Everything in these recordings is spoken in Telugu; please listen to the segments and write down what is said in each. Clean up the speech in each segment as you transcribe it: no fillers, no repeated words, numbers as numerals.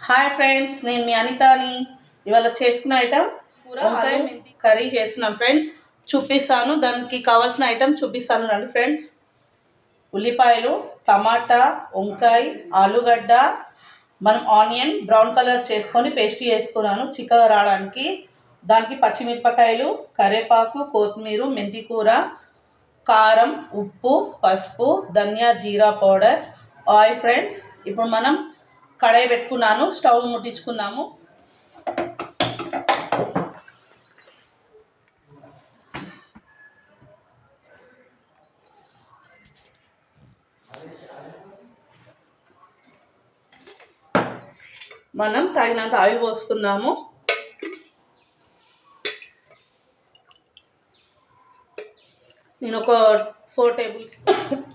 హాయ్ ఫ్రెండ్స్, నేను మీ అనితాని. ఇవాళ చేసుకున్న ఐటమ్ కూర వంకాయ మెంతి కర్రీ చేస్తున్నాం ఫ్రెండ్స్. చూపిస్తాను, దానికి కావాల్సిన ఐటమ్ చూపిస్తాను రండి ఫ్రెండ్స్. ఉల్లిపాయలు, టమాటా, వంకాయ, ఆలుగడ్డ, మనం ఆనియన్ బ్రౌన్ కలర్ చేసుకొని పేస్ట్ చేసుకున్నాను చిక్కగా రావడానికి. దానికి పచ్చిమిరపకాయలు, కరివేపాకు, కొత్తిమీర, మెంతి కూర, కారం, ఉప్పు, పసుపు, ధనియా జీరా పౌడర్, ఆయిల్ ఫ్రెండ్స్. ఇప్పుడు మనం కడాయి పెట్టుకున్నాను, స్టవ్ ముట్టించుకున్నాము. మనం తగినంత ఆయిల్ పోసుకుందాము. నేను ఒక 4 టేబుల్ స్పూన్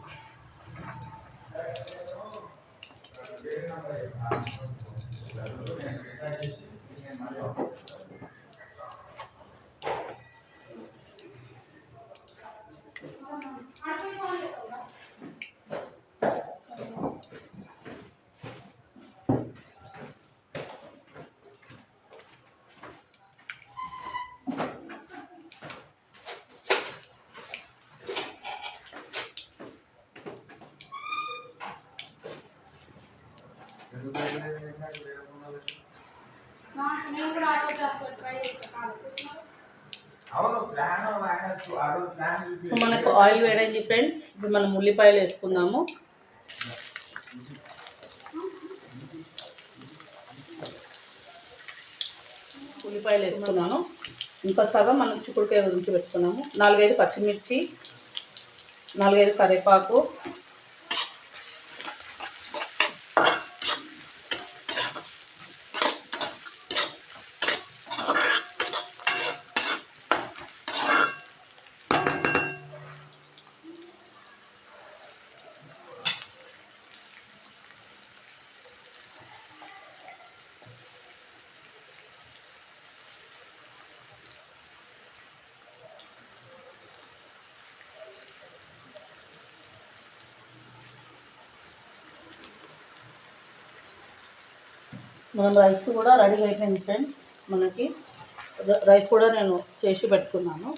మనకు ఆయిల్ వేడైంది ఫ్రెండ్స్. ఇప్పుడు మనం ఉల్లిపాయలు వేసుకుందాము. ఉల్లిపాయలు వేసుకున్నాను. ఇంకా సగం మనం చిక్కుడుకాయ గురించి పెట్టుకున్నాము. 4-5 పచ్చిమిర్చి, 4-5 కరివేపాకు, మనం రైస్ కూడా రెడీ అయిపోయింది ఫ్రెండ్స్. మనకి రైస్ కూడా నేను చేసి పెట్టుకున్నాను.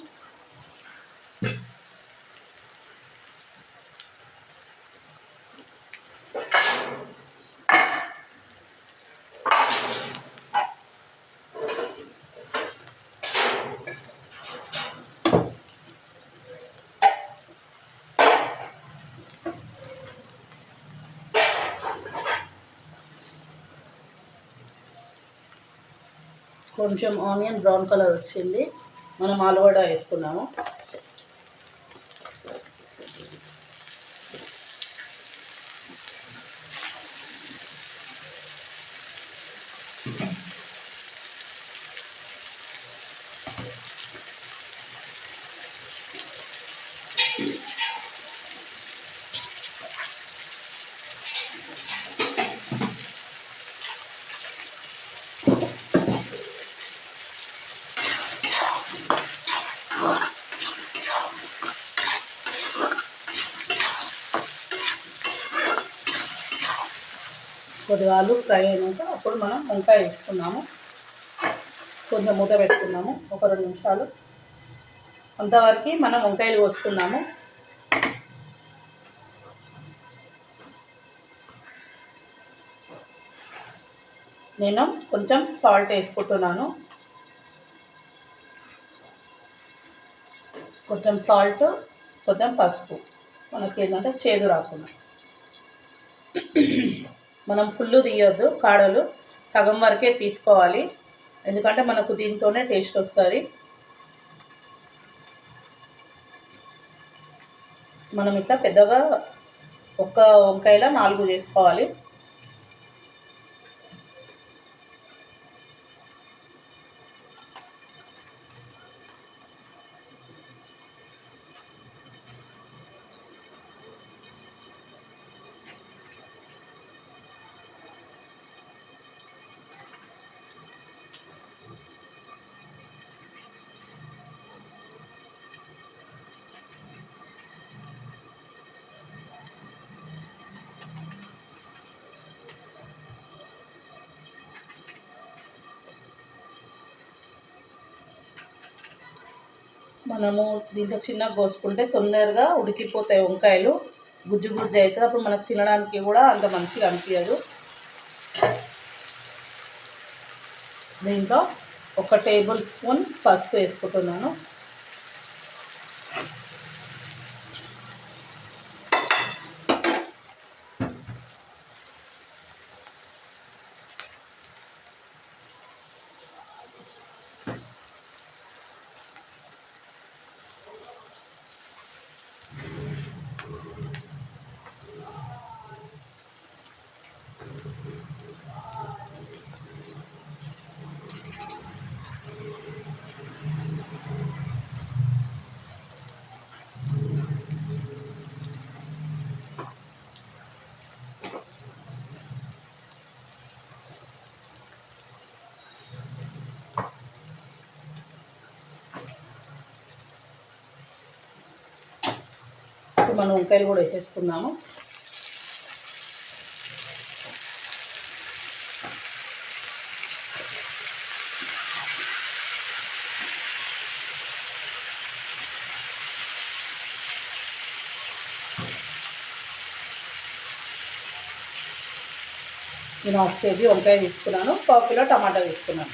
కొంచెం ఆనియన్ బ్రౌన్ కలర్ వచ్చింది. మనం ఆలుగడ్డ వేసుకున్నాము. కొద్దిగా ఆలు ఫ్రై అయినాక అప్పుడు మనం వంకాయ వేసుకున్నాము. కొంచెం మూత పెట్టుకున్నాము ఒక 2 నిమిషాలు. అంతవరకు మనం వంకాయలు కోసుకున్నాము. నేను కొంచెం సాల్ట్ వేసుకుంటున్నాను. కొంచెం సాల్ట్, కొంచెం పసుపు, మనకి ఏంటంటే చేదు రాకుండా. మనం ఫుల్ తీయొద్దు, కాడలు సగం వరకే తీసుకోవాలి. ఎందుకంటే మనకు దీంతోనే టేస్ట్ వస్తుంది. మనం ఇట్లా పెద్దగా ఒక్క వంకాయలో 4 చేసుకోవాలి. మనము దీంట్లో చిన్నగా కోసుకుంటే తొందరగా ఉడికిపోతాయి వంకాయలు, గుజ్జు గుజ్జు అవుతుంది. అప్పుడు మనకు తినడానికి కూడా అంత మంచిగా అనిపించదు. దీంట్లో 1 టేబుల్ స్పూన్ పసుపు వేసుకుంటున్నాను. మనం వంకాయలు కూడా వేసేసుకున్నాము. నేను 1 కేజీ వంకాయ తీసుకున్నాను, 1/2 కిలో టమాటా తీసుకున్నాను.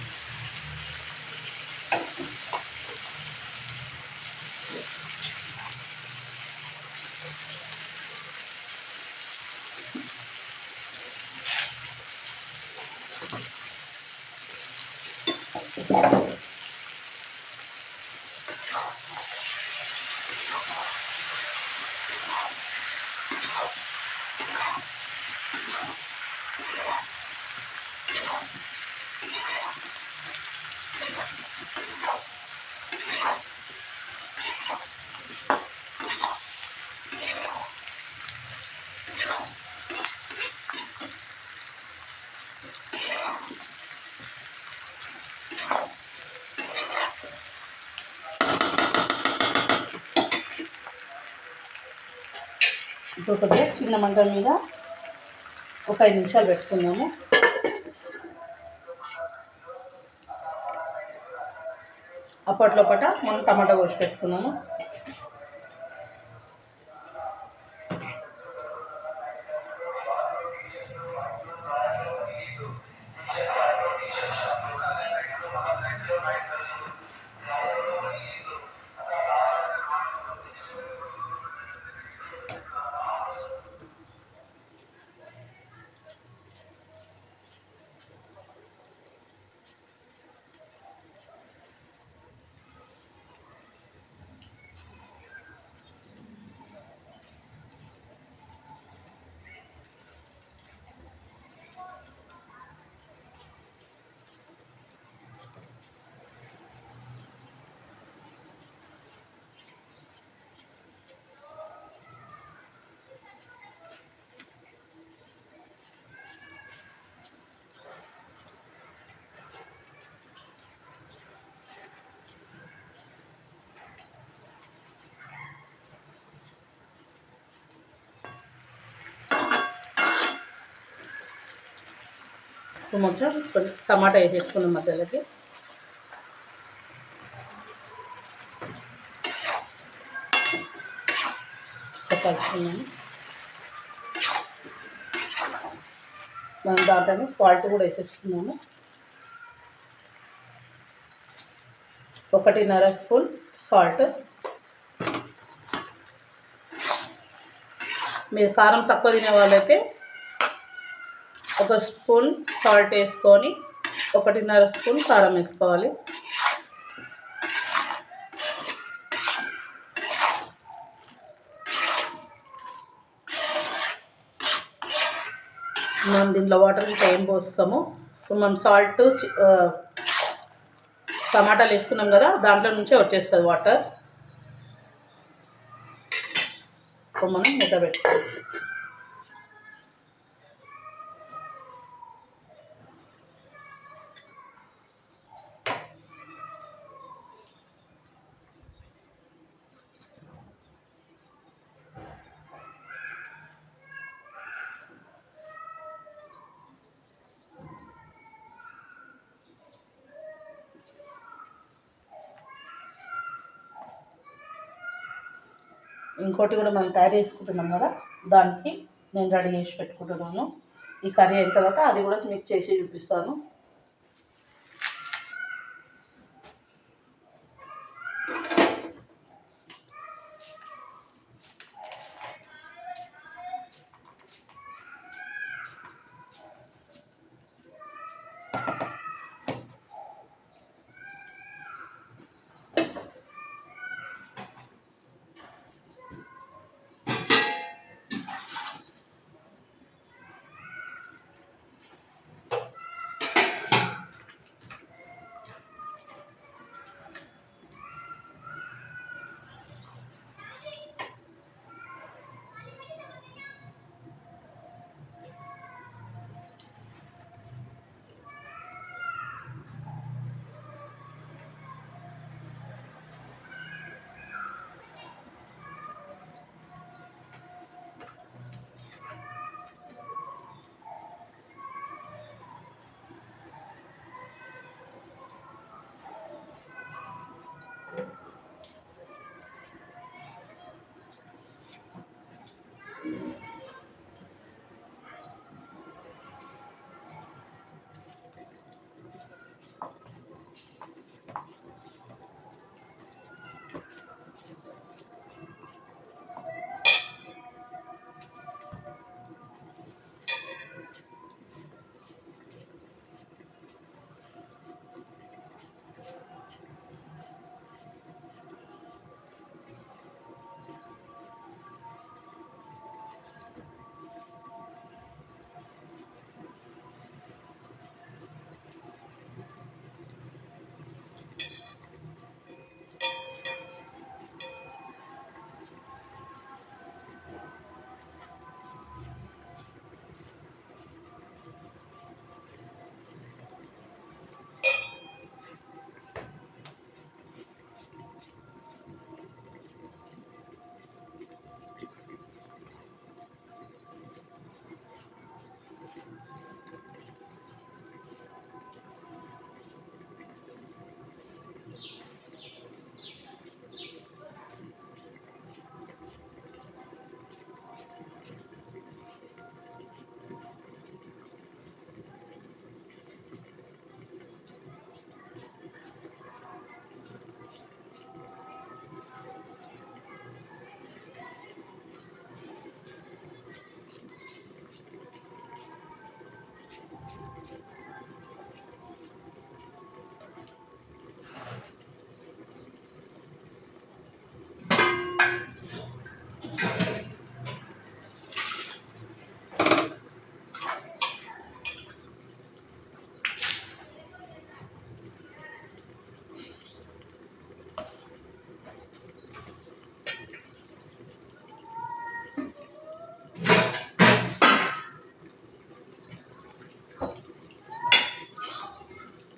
ఇప్పుడు కొద్దిగా చిన్న మంట మీద ఒక 5 నిమిషాలు పెట్టుకుందాము. అప్పట్లోపట మనం టమాటా కోసి పెట్టుకున్నాము. కొంచెం టమాటా వేసేసుకున్నాం మధ్యలోకి. కలుపుకున్నాము. మనం దాంట్లో సాల్ట్ కూడా వేసేసుకున్నాము. 1.5 స్పూన్ సాల్ట్. మీరు కారం తక్కువ తినే వాళ్ళైతే 1 స్పూన్ సాల్ట్ వేసుకొని 1.5 స్పూన్ కారం వేసుకోవాలి. మనం దీంట్లో వాటర్ ఇంకా ఏం పోసుకోము. ఇప్పుడు మనం సాల్ట్ టమాటాలు వేసుకున్నాం కదా, దాంట్లో నుంచే వచ్చేస్తుంది వాటర్. ఇప్పుడు మనం మూత పెట్టుకోవాలి. ఇంకోటి కూడా మనం తయారు చేసుకుంటున్నాం కదా, దానికి నేను రెడీ చేసి పెట్టుకుంటున్నాను. ఈ కర్రీ అయిన తర్వాత అది కూడా మీకు చేసి చూపిస్తాను.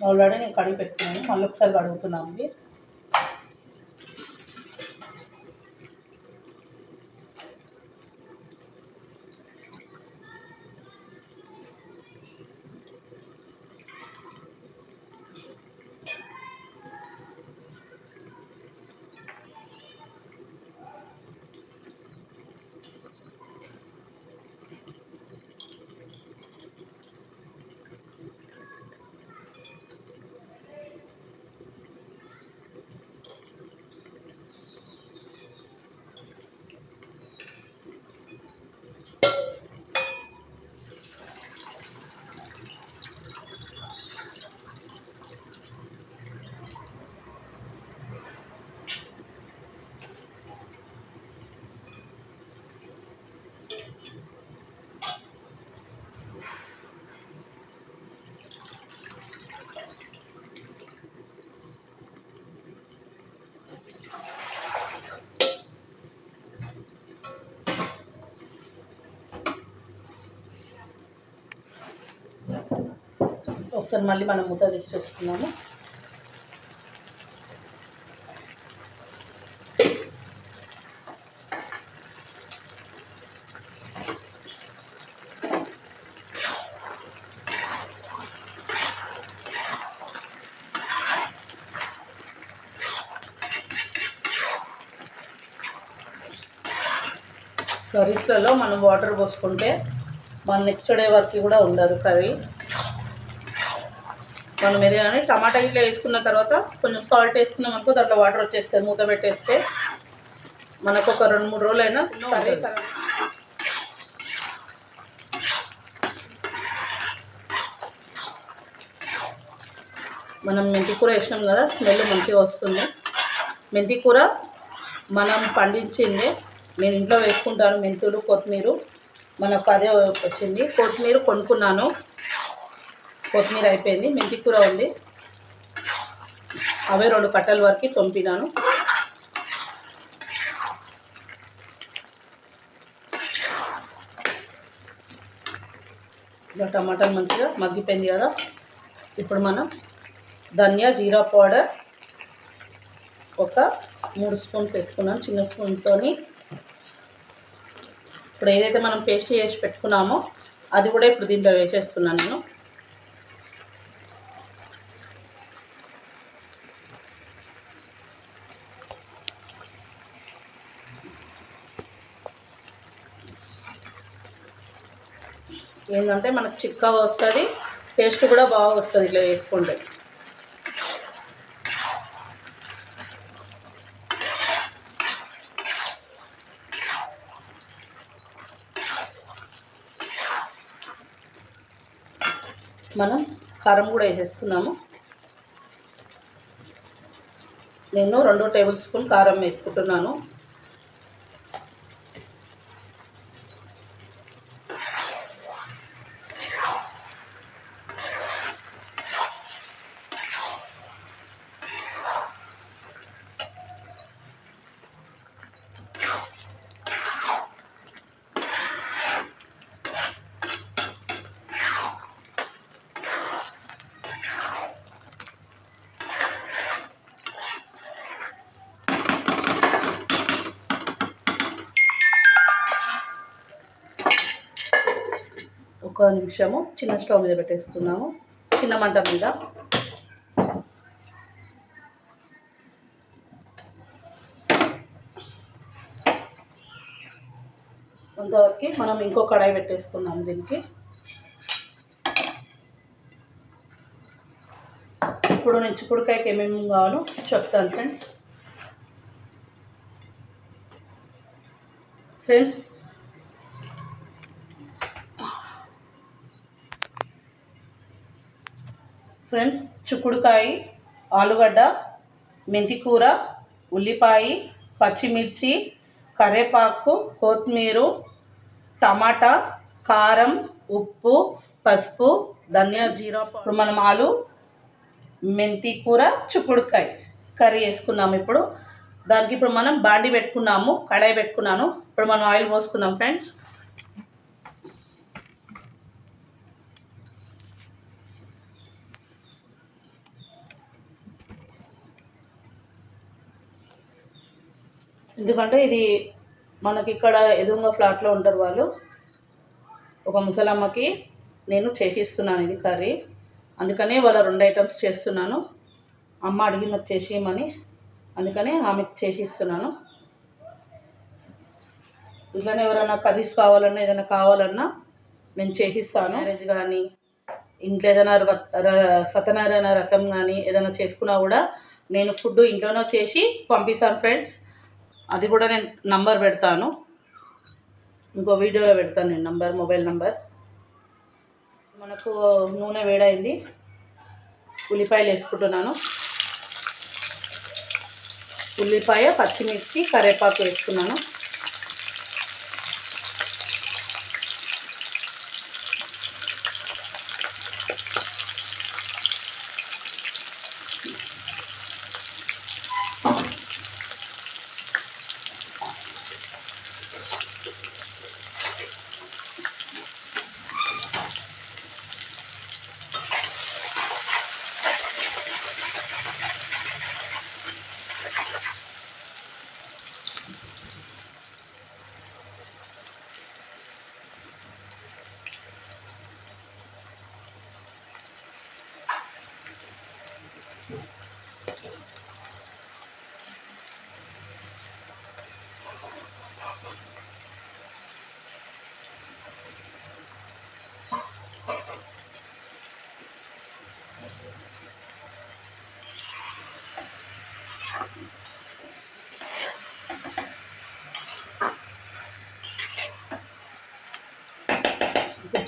ఆల్రెడీ నేను కడిగి పెట్టుకున్నాను, మళ్ళీ ఒకసారి కడుగుతున్నాను. ఒకసారి మళ్ళీ మనం మూత తీసి చూసుకున్నాము. కర్రీస్లలో మనం వాటర్ పోసుకుంటే మన నెక్స్ట్ డే వరకు కూడా ఉండదు కర్రీ. మనం ఏదైనా టమాటా ఇట్లా వేసుకున్న తర్వాత కొంచెం సాల్ట్ వేసుకున్నాం అనుకో దాంట్లో వాటర్ వచ్చేస్తుంది. మూత పెట్టేస్తే మనకు ఒక 2-3 రోజులైనా కర్రీ. మనం మెంతి కూర వేసినాం కదా, స్మెల్ మంచిగా వస్తుంది. మెంతి కూర మనం పండించింది, నేను ఇంట్లో వేసుకుంటాను. మెంతులు, కొత్తిమీర మనకు అదే వచ్చింది. కొత్తిమీర కొనుక్కున్నాను, కొత్తిమీర అయిపోయింది. మెంతి కూర ఉంది, అవే 2 కట్టల వరకు తొంపినాను. ఇలా టమాటాలు మంచిగా మగ్గిపోయింది కదా. ఇప్పుడు మనం ధనియా జీరా పౌడర్ ఒక 3 స్పూన్స్ వేసుకున్నాం చిన్న స్పూన్తో. ఇప్పుడు ఏదైతే మనం పేస్ట్ చేసి పెట్టుకున్నామో అది కూడా ఇప్పుడు దీంట్లో వేసేస్తున్నాను నేను. ఏంటంటే మనకు చిక్కగా వస్తుంది, టేస్ట్ కూడా బాగా వస్తుంది ఇట్లా వేసుకుంటే. మనం కారం కూడా వేసేస్తున్నాము. నేను 2 టేబుల్ స్పూన్ కారం వేసుకుంటున్నాను. ఒక నిమిషము చిన్న స్టవ్ మీద పెట్టేస్తున్నాము, చిన్న మంట మీద. అంతవరకు మనం ఇంకో కడాయి పెట్టేసుకున్నాము. దీనికి ఇప్పుడు నేను చిక్కుడుకాయకి ఏమేమి కావాలో చెప్తాను ఫ్రెండ్స్. చిక్కుడుకాయ, ఆలుగడ్డ, మెంతికూర, ఉల్లిపాయ, పచ్చిమిర్చి, కరివేపాకు, కొత్తిమీర, టమాటా, కారం, ఉప్పు, పసుపు, ధనియా జీరా. ఇప్పుడు మనం ఆలు, మెంతికూర, చిక్కుడుకాయ కర్రీ వేసుకుందాము. ఇప్పుడు దానికి ఇప్పుడు మనం బాండి పెట్టుకున్నాము, కడాయి పెట్టుకున్నాను. ఇప్పుడు మనం ఆయిల్ పోసుకుందాం ఫ్రెండ్స్. ఎందుకంటే ఇది మనకి ఇక్కడ ఎదురుగా ఫ్లాట్లో ఉంటారు వాళ్ళు, ఒక ముసలమ్మకి నేను చేసిస్తున్నాను ఇది కర్రీ. అందుకనే వాళ్ళ 2 ఐటమ్స్ చేస్తున్నాను. అమ్మ అడిగినది చేసేయమని, అందుకనే ఆమెకు చేసిస్తున్నాను. ఇట్లనే ఎవరైనా కర్రీస్ కావాలన్నా ఏదైనా కావాలన్నా నేను చేసిస్తాను. మ్యారేజ్ కానీ ఇంట్లో ఏదైనా సత్యనారాయణ వ్రతం కానీ ఏదైనా చేసుకున్నా కూడా నేను ఫుడ్ ఇంట్లోనే చేసి పంపిస్తాను ఫ్రెండ్స్. అది కూడా నేను నంబర్ పెడతాను, ఇంకో వీడియోలో పెడతాను నేను నంబర్, మొబైల్ నంబర్. మనకు నూనె వేడైంది, ఉల్లిపాయలు వేసుకుంటున్నాను. ఉల్లిపాయ, పచ్చిమిర్చి, కరివేపాకు వేసుకున్నాను.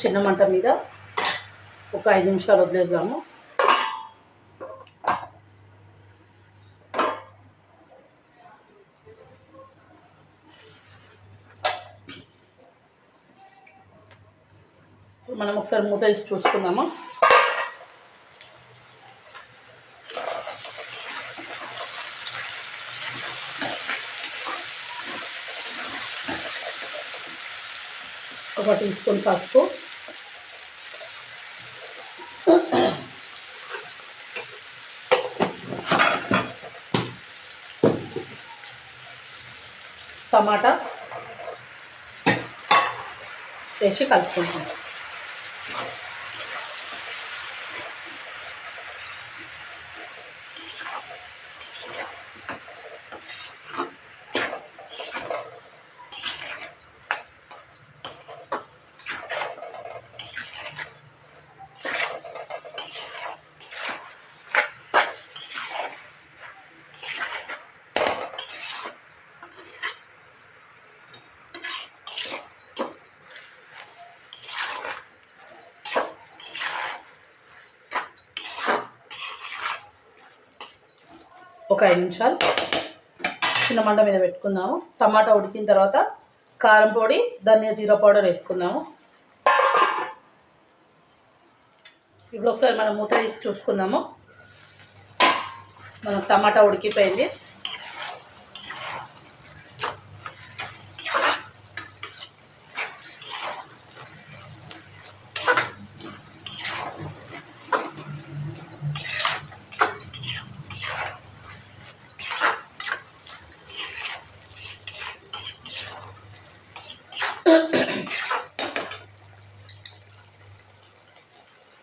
చిన్న మంట మీద ఒక 5 నిమిషాలు వదిలేద్దాము. మనం ఒకసారి మూత వేసి చూసుకుందాము. ఒక టీ స్పూన్ పసుపు, టమాటా వేసి కలుపుకుంటాం. ఒక 5 నిమిషాలు చిన్న మంట మీద పెట్టుకుందాము. టమాటా ఉడికిన తర్వాత కారం పొడి, ధనియా జీరా పౌడర్ వేసుకుందాము. ఇప్పుడు ఒకసారి మనం మూత తీసి చూసుకుందాము. మనం టమాటా ఉడికిపోయింది.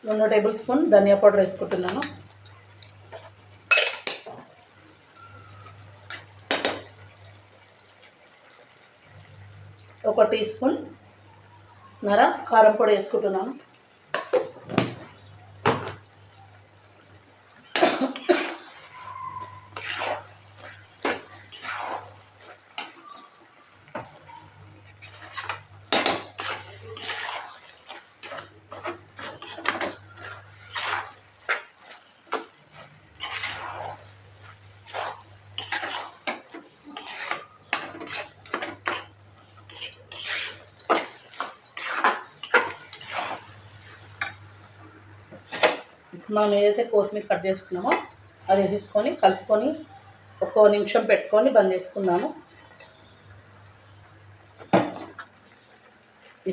రెండు టేబుల్ స్పూన్ ధనియా పౌడర్ వేసుకుంటున్నాను. ఒక టీ స్పూన్ కారం పొడి వేసుకుంటున్నాను. మనం ఏదైతే కొత్తిమీర కట్ చేసుకున్నామో అది వేసుకొని కలుపుకొని 1 నిమిషం పెట్టుకొని బంద్ చేసుకుందాము.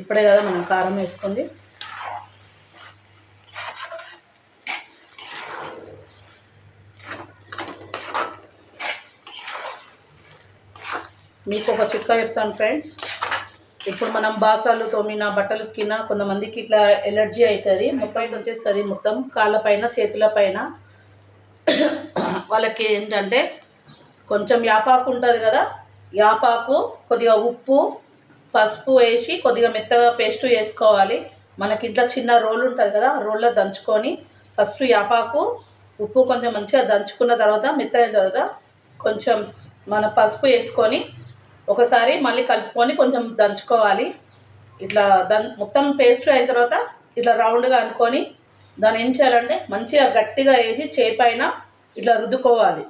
ఇప్పుడే కదా మనం కారం వేసుకుంది. మీకు ఒక చిట్కా చెప్తాను ఫ్రెండ్స్. ఇప్పుడు మనం బాసాలు తోమిన బట్టలు ఉతికినా కొంతమందికి ఇట్లా ఎలర్జీ అవుతుంది. మొత్తం వచ్చేస్తుంది, మొత్తం కాళ్ళపైన చేతుల పైన. వాళ్ళకి ఏంటంటే కొంచెం యాపాకు ఉంటుంది కదా, యాపాకు కొద్దిగా ఉప్పు పసుపు వేసి కొద్దిగా మెత్తగా పేస్ట్ వేసుకోవాలి. మనకి ఇట్లా చిన్న రోల్ ఉంటుంది కదా, రోల్లో దంచుకొని ఫస్ట్ యాపాకు ఉప్పు కొంచెం మంచిగా దంచుకున్న తర్వాత మెత్తైన తర్వాత కొంచెం మన పసుపు వేసుకొని ఒకసారి మళ్ళీ కలుపుకొని కొంచెం దంచుకోవాలి. ఇట్లా మొత్తం పేస్ట్ అయిన తర్వాత ఇట్లా రౌండ్గా అనుకొని దాన్ని ఏం చేయాలంటే మంచిగా గట్టిగా వేసి చేపైన ఇట్లా రుద్దుకోవాలి.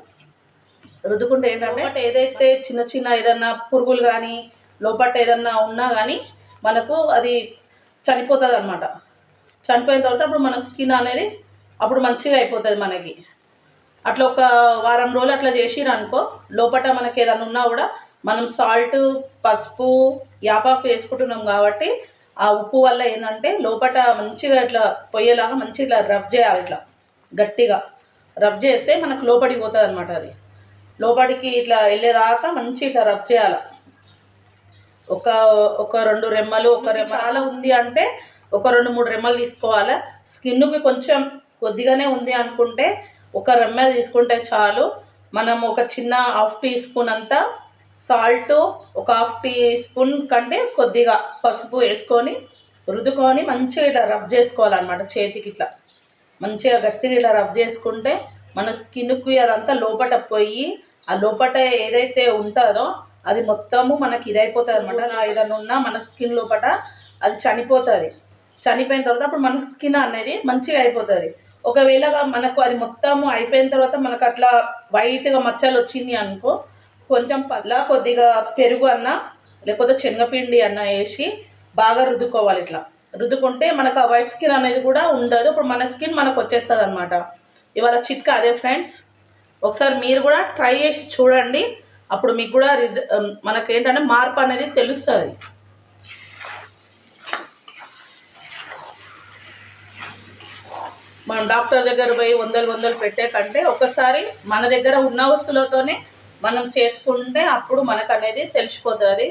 రుద్దుకుంటే ఏంటంటే ఏదైతే చిన్న చిన్న ఏదన్నా పురుగులు కానీ లోపల ఏదన్నా ఉన్నా కానీ మనకు అది చనిపోతుంది అన్నమాట. చనిపోయిన తర్వాత అప్పుడు మన స్కిన్ అనేది అప్పుడు మంచిగా అయిపోతుంది మనకి. అట్లా ఒక వారం రోజులు అట్లా చేసిరనుకో లోపల మనకి ఏదైనా ఉన్నా కూడా మనం సాల్ట్ పసుపు యాపాకు వేసుకుంటున్నాం కాబట్టి ఆ ఉప్పు వల్ల ఏంటంటే లోపల మంచిగా ఇట్లా పొయ్యేలాగా మంచిగా ఇట్లా రబ్ చేయాలి. ఇట్లా గట్టిగా రబ్ చేస్తే మనకు లోపలికి పోతుంది అనమాట. అది లోపలికి ఇట్లా వెళ్ళేదాకా మంచి ఇట్లా రబ్ చేయాలి. ఒక 2 రెమ్మలు, చాలా ఉంది అంటే ఒక 2-3 రెమ్మలు తీసుకోవాలి. స్కిన్కి కొంచెం కొద్దిగానే ఉంది అనుకుంటే ఒక రెమ్మ తీసుకుంటే చాలు. మనం ఒక చిన్న 1/2 టీ స్పూన్ అంతా సాల్ట్, ఒక 1/2 టీ స్పూన్ కంటే కొద్దిగా పసుపు వేసుకొని రుద్దుకొని మంచిగా ఇట్లా రబ్ చేసుకోవాలన్నమాట. చేతికి ఇట్లా మంచిగా గట్టిగా ఇట్లా రబ్ చేసుకుంటే మన స్కిన్కి అదంతా లోపట పోయి ఆ లోపట ఏదైతే ఉంటుందో అది మొత్తము మనకి ఇదైపోతుంది అనమాట. ఏదైనా ఉన్నా మన స్కిన్ లోపట అది చనిపోతుంది. చనిపోయిన తర్వాత అప్పుడు మనకు స్కిన్ అనేది మంచిగా అయిపోతుంది. ఒకవేళ మనకు అది మొత్తము అయిపోయిన తర్వాత మనకు అట్లా వైట్గా మచ్చలు వచ్చింది అనుకో, కొంచెం కొద్దిగా పెరుగు అన్న లేకపోతే శనగపిండి అన్న వేసి బాగా రుద్దుకోవాలి. ఇట్లా రుద్దుకుంటే మనకు ఆ వైట్ స్కిన్ అనేది కూడా ఉండదు. ఇప్పుడు మన స్కిన్ మనకు వచ్చేస్తుంది అనమాట. ఇవాళ చిట్కా అదే ఫ్రెండ్స్. ఒకసారి మీరు కూడా ట్రై చేసి చూడండి. అప్పుడు మీకు కూడా మనకేంటంటే మార్పు అనేది తెలుస్తుంది. మనం డాక్టర్ దగ్గర పోయి వందలు పెట్టే కంటే ఒకసారి మన దగ్గర ఉన్న వస్తువులతోనే మనం చేసుకుంటే అప్పుడు మనకు అనేది తెలిసిపోతుంది.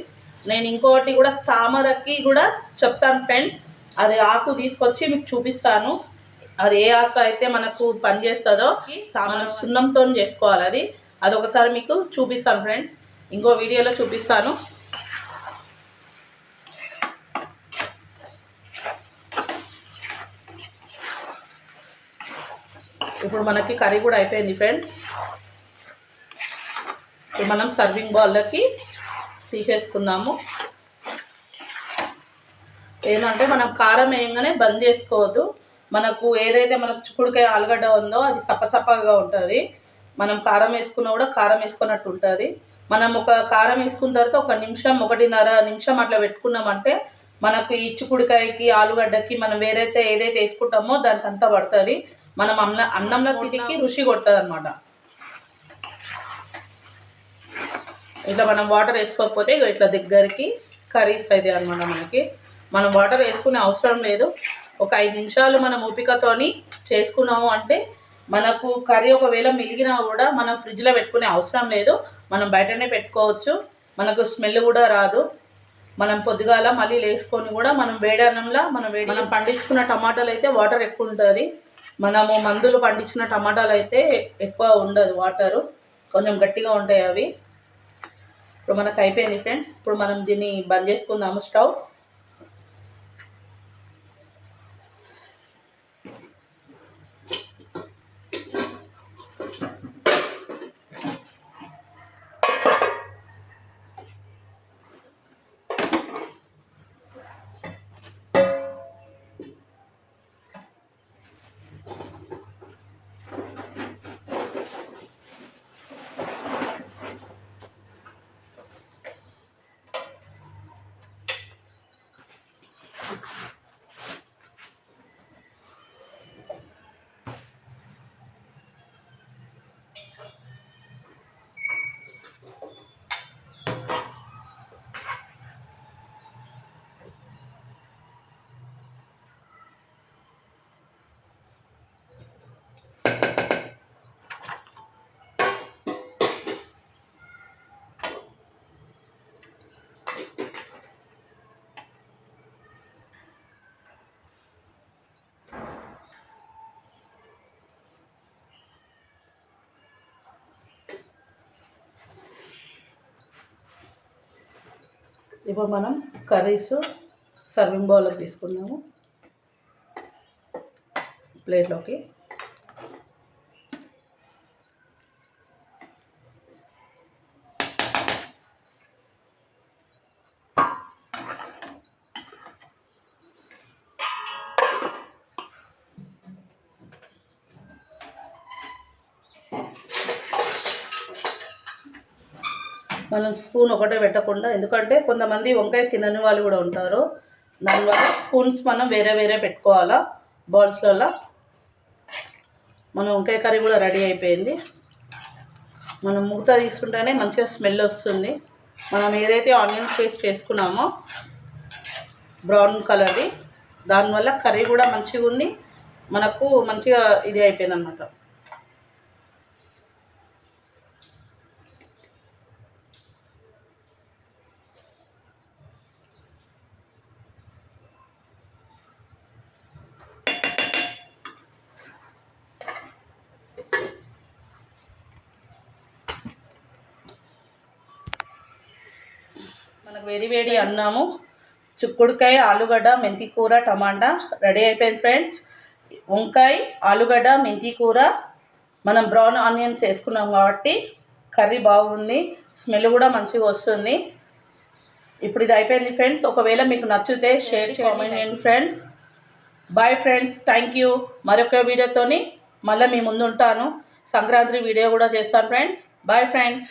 నేను ఇంకోటి కూడా తామరకి కూడా చెప్తాను ఫ్రెండ్స్. అది ఆకు తీసుకొచ్చి మీకు చూపిస్తాను. అది ఏ ఆకు అయితే మనకు పనిచేస్తుందో తామర సున్నంతో చేసుకోవాలి. అది ఒకసారి మీకు చూపిస్తాను ఫ్రెండ్స్. ఇంకో వీడియోలో చూపిస్తాను. ఇప్పుడు మనకి కర్రీ కూడా అయిపోయింది ఫ్రెండ్స్. ఇప్పుడు మనం సర్వింగ్ బౌల్లోకి తీసేసుకుందాము. ఏంటంటే మనం కారం వేయంగానే బంద్ చేసుకోవద్దు. మనకు ఏదైతే మనకు చిక్కుడుకాయ ఆలుగడ్డ ఉందో అది సప్పసప్పగా ఉంటుంది. మనం కారం వేసుకున్నా కూడా కారం వేసుకున్నట్టు ఉంటుంది. మనం ఒక కారం వేసుకున్న తర్వాత 1 నిమిషం 1.5 నిమిషం అట్లా పెట్టుకున్నామంటే మనకు ఈ చిక్కుడుకాయకి ఆలుగడ్డకి మనం ఏదైతే వేసుకుంటామో దానికి అంతా పడుతుంది. మనం అన్నంలో తిరిగి రుచి కొడుతుంది అనమాట. ఇట్లా మనం వాటర్ వేసుకోకపోతే ఇట్లా దగ్గరికి కర్రీస్ అయితే అనమాట. మనం వాటర్ వేసుకునే అవసరం లేదు. ఒక 5 నిమిషాలు మనం ఓపికతోని చేసుకున్నాము అంటే మనకు కర్రీ ఒకవేళ మిగిలినా కూడా మనం ఫ్రిడ్జ్లో పెట్టుకునే అవసరం లేదు. మనం బయటనే పెట్టుకోవచ్చు. మనకు స్మెల్ కూడా రాదు. మనం పొద్దుగాల మళ్ళీ లేసుకొని కూడా మనం వేడన్నంలో మనం పండించుకున్న టమాటాలు అయితే వాటర్ ఎక్కువ ఉంటుంది. మనము మందులు పండించిన టమాటాలు అయితే ఎక్కువ ఉండదు, వాటరు కొంచెం గట్టిగా ఉంటాయి అవి. ఇప్పుడు మనకు అయిపోయింది ఫ్రెండ్స్. ఇప్పుడు మనం దీన్ని బంద్ చేసుకుందాము స్టవ్. ఇప్పుడు మనం కర్రీస్ సర్వింగ్ బౌల్లోకి తీసుకున్నాము, ప్లేట్లోకి. మనం స్పూన్ ఒకటే పెట్టకుండా, ఎందుకంటే కొంతమంది వంకాయ తినని వాళ్ళు కూడా ఉంటారు. దానివల్ల స్పూన్స్ మనం వేరే వేరే పెట్టుకోవాలా బౌల్స్లలో. మన వంకాయ కర్రీ కూడా రెడీ అయిపోయింది. మనం మూత తీసుకుంటేనే మంచిగా స్మెల్ వస్తుంది. మనం ఏదైతే ఆనియన్ పేస్ట్ వేసుకున్నామో బ్రౌన్ కలర్ది, దానివల్ల కర్రీ కూడా మంచిగా ఉంది, మనకు మంచిగా ఇది అయిపోయింది అన్నమాట. మనకు వేడి వేడి అన్నము, చిక్కుడుకాయ, ఆలుగడ్డ, మెంతి కూర, టమాటా రెడీ అయిపోయింది ఫ్రెండ్స్. వంకాయ, ఆలుగడ్డ, మెంతి కూర, మనం బ్రౌన్ ఆనియన్స్ వేసుకున్నాం కాబట్టి కర్రీ బాగుంది, స్మెల్ కూడా మంచిగా వస్తుంది. ఇప్పుడు ఇది అయిపోయింది ఫ్రెండ్స్. ఒకవేళ మీకు నచ్చితే షేర్ కామెంట్ చేయండి friends. Bye friends, thank you. మరొక వీడియోతోని మళ్ళీ మీ ముందు ఉంటాను. సంక్రాంతి వీడియో కూడా చేస్తాను ఫ్రెండ్స్. Bye friends.